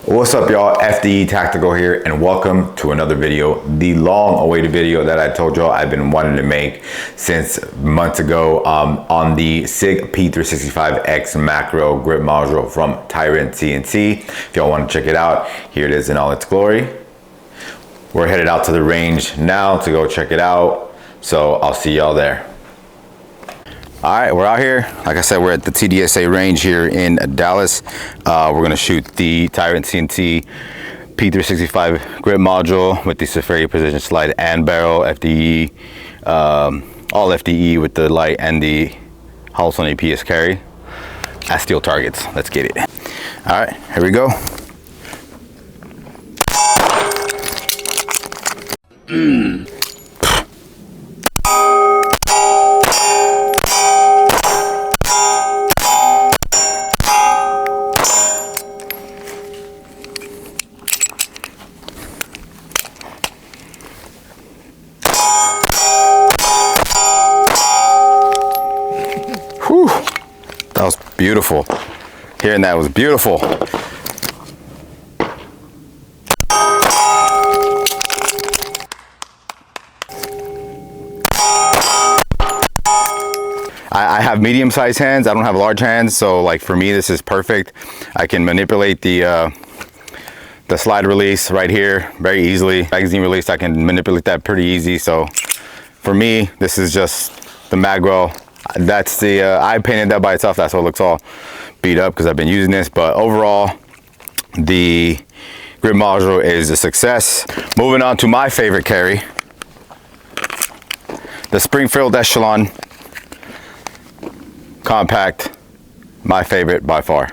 What's up, y'all? FDE Tactical here, and welcome to another video, the long-awaited video that I told y'all I've been wanting to make since months ago on the SIG P365X macro grip module from Tyrant CNC. If y'all want to check it out, here it is in all its glory. We're headed out to the range now to go check it out, so I'll see y'all there. All right, we're out here. Like I said, we're at the TDSA range here in Dallas. We're gonna shoot the Tyrant CNC P365 grip module with the Safari Precision Slide and Barrel FDE, all FDE with the light and the Holson APS carry at steel targets. Let's get it. All right, here we go. Whew, that was beautiful. Hearing that was beautiful. I have medium-sized hands. I don't have large hands, so like for me, this is perfect. I can manipulate the slide release right here very easily. Magazine release, I can manipulate that pretty easy. So for me, this is just the Magwell. That's the I painted that by itself. That's why it looks all beat up because I've been using this. But overall, the grip module is a success. Moving on to my favorite carry, the Springfield Echelon Compact, my favorite by far.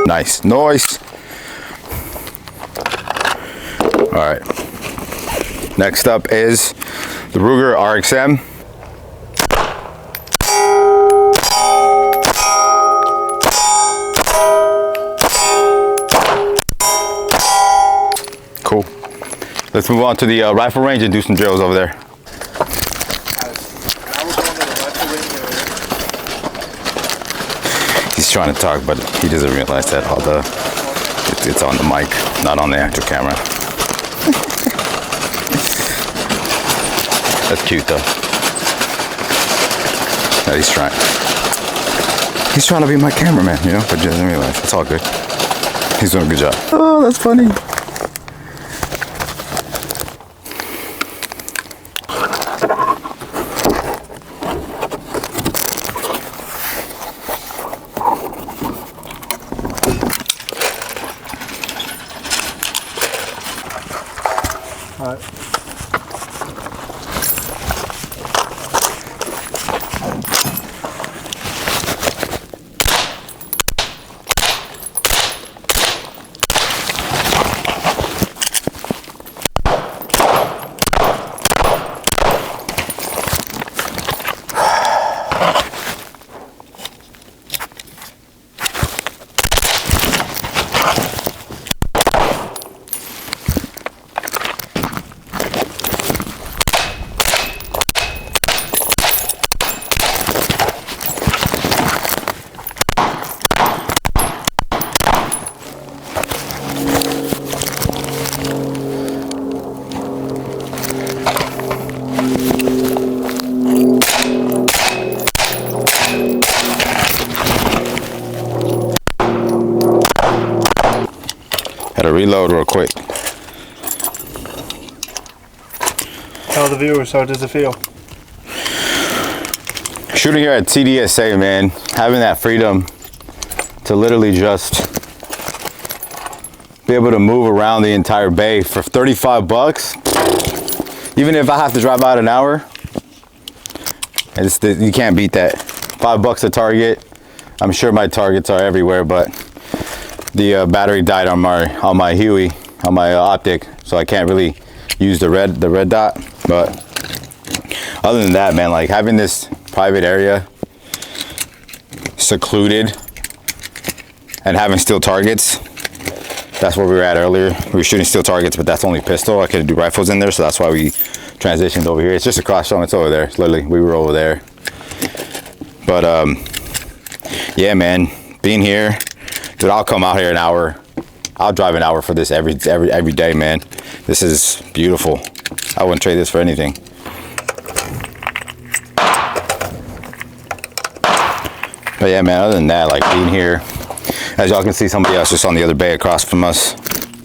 Nice noise. All right, next up is the Ruger RXM. Cool. Let's move on to the rifle range and do some drills over there. He's trying to talk, but he doesn't realize that it's on the mic, not on the actual camera. That's cute though. Yeah, he's trying to be my cameraman, you know, but he doesn't realize. It's all good. He's doing a good job. Oh, that's funny. All right. Had to reload real quick. Tell the viewers, how does it feel? Shooting here at TDSA, man, having that freedom to literally just be able to move around the entire bay for 35 bucks. Even if I have to drive out an hour, you can't beat that. $5 a target. I'm sure my targets are everywhere, but the battery died on my Huey, on my optic, so I can't really use the red dot. But other than that, man, like having this private area, secluded, and having steel targets, that's where we were at earlier. We were shooting steel targets, but that's only pistol. I couldn't do rifles in there, so that's why we transitioned over here. It's just across from, it's over there. It's literally, we were over there. But yeah, man, being here, dude, I'll come out here an hour. I'll drive an hour for this every day, man. This is beautiful. I wouldn't trade this for anything. But yeah, man, other than that, like being here, as y'all can see, somebody else just on the other bay across from us,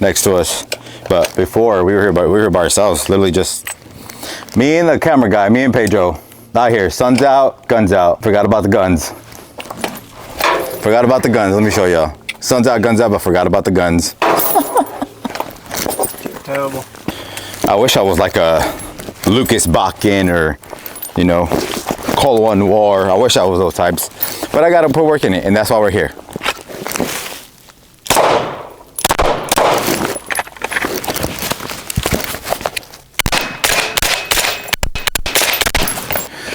next to us. But before, we were here by ourselves, literally just me and the camera guy, me and Pedro, out here, sun's out, guns out. Forgot about the guns. Forgot about the guns, let me show y'all. Sun's out, guns out, but forgot about the guns. Terrible. I wish I was like a Lucas Bakken or, you know, Cold One War. I wish I was those types. But I gotta put work in it, and that's why we're here.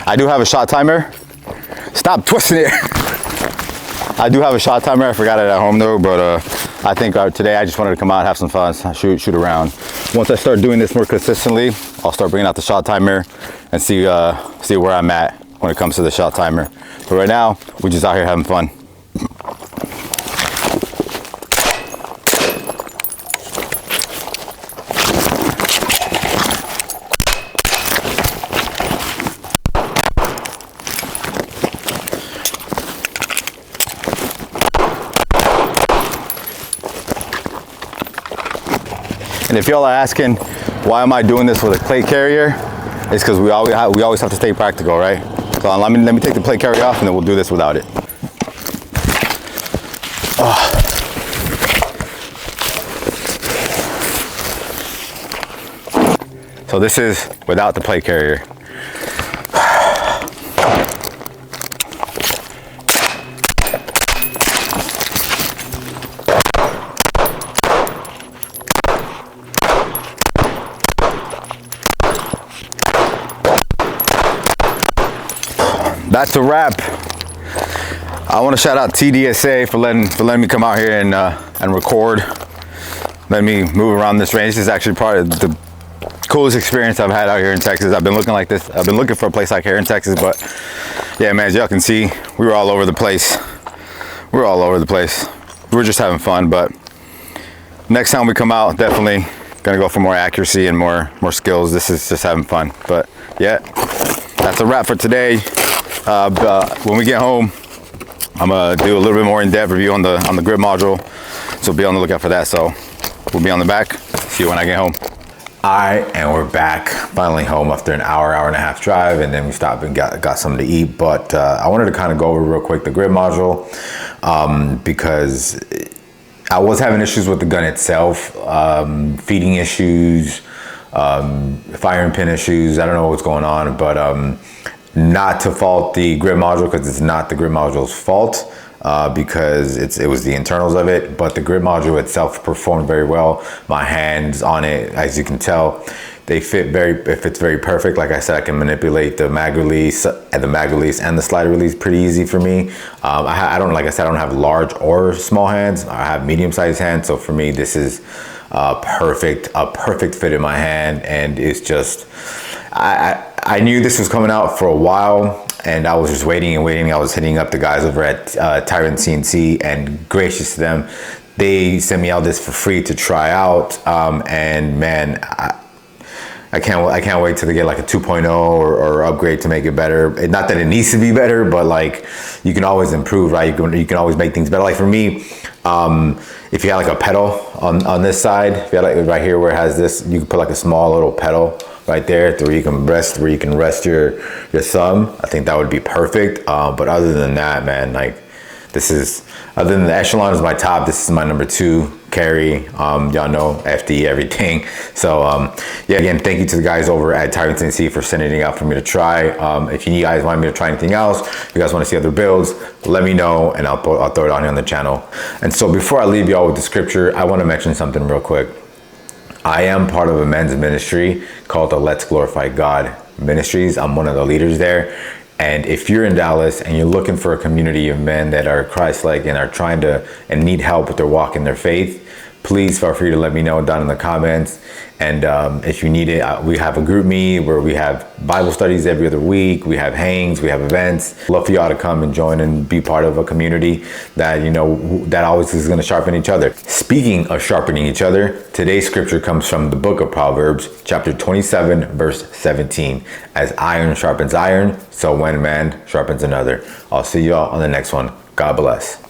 I do have a shot timer. Stop twisting it. I do have a shot timer. I forgot it at home though, but I think today I just wanted to come out, have some fun, shoot around. Once I start doing this more consistently, I'll start bringing out the shot timer and see where I'm at when it comes to the shot timer. But right now, we're just out here having fun. And if y'all are asking, why am I doing this with a plate carrier? It's because we always have to stay practical, right? So let me take the plate carrier off and then we'll do this without it. Oh. So this is without the plate carrier. That's a wrap. I want to shout out TDSA for letting me come out here and record. Let me move around this range. This is actually probably the coolest experience I've had out here in Texas. I've been looking like this. I've been looking for a place like here in Texas, but yeah, man, as y'all can see, we were all over the place. We were just having fun, but next time we come out, definitely gonna go for more accuracy and more skills. This is just having fun. But yeah, that's a wrap for today. When we get home, I'm gonna do a little bit more in-depth review on the grid module, so be on the lookout for that. So we'll be on the back. See you when I get home. And we're back, finally home after an hour and a half drive, and then we stopped and got something to eat. But I wanted to kind of go over real quick the grid module because I was having issues with the gun itself, feeding issues, firing pin issues. I don't know what's going on, but not to fault the grid module, because it's not the grid module's fault, because it was the internals of it, but the grid module itself performed very well. My hands on it, as you can tell, it fits very perfect. Like I said, I can manipulate the mag release and the slider release pretty easy for me. I don't have large or small hands. I have medium-sized hands, so for me this is a perfect fit in my hand, and it's just I knew this was coming out for a while, and I was just waiting. I was hitting up the guys over at Tyrant CNC, and gracious to them, they sent me out this for free to try out. And man, I can't wait till they get like a 2.0 or upgrade to make it better. Not that it needs to be better, but like you can always improve, right? You can always make things better. Like for me, if you had like a pedal on this side, if you had like right here where it has this, you can put like a small little pedal right there where you can rest your thumb. I think that would be perfect. But other than that, man, like other than the Echelon is my top, this is my number 2 carry. Y'all know FD everything. So yeah, again, thank you to the guys over at Tyrant CNC for sending it out for me to try. If you guys want me to try anything else, if you guys want to see other builds, let me know and I'll throw it on here on the channel. And so before I leave y'all with the scripture, I want to mention something real quick. I am part of a men's ministry called the Let's Glorify God Ministries. I'm one of the leaders there. And if you're in Dallas and you're looking for a community of men that are Christ-like and are trying to and need help with their walk in their faith, please feel free to let me know down in the comments. And if you need it, we have a group meet where we have Bible studies every other week. We have hangs, we have events. Love for y'all to come and join and be part of a community that, you know, that always is going to sharpen each other. Speaking of sharpening each other, today's scripture comes from the book of Proverbs, chapter 27, verse 17. As iron sharpens iron, so one man sharpens another. I'll see y'all on the next one. God bless.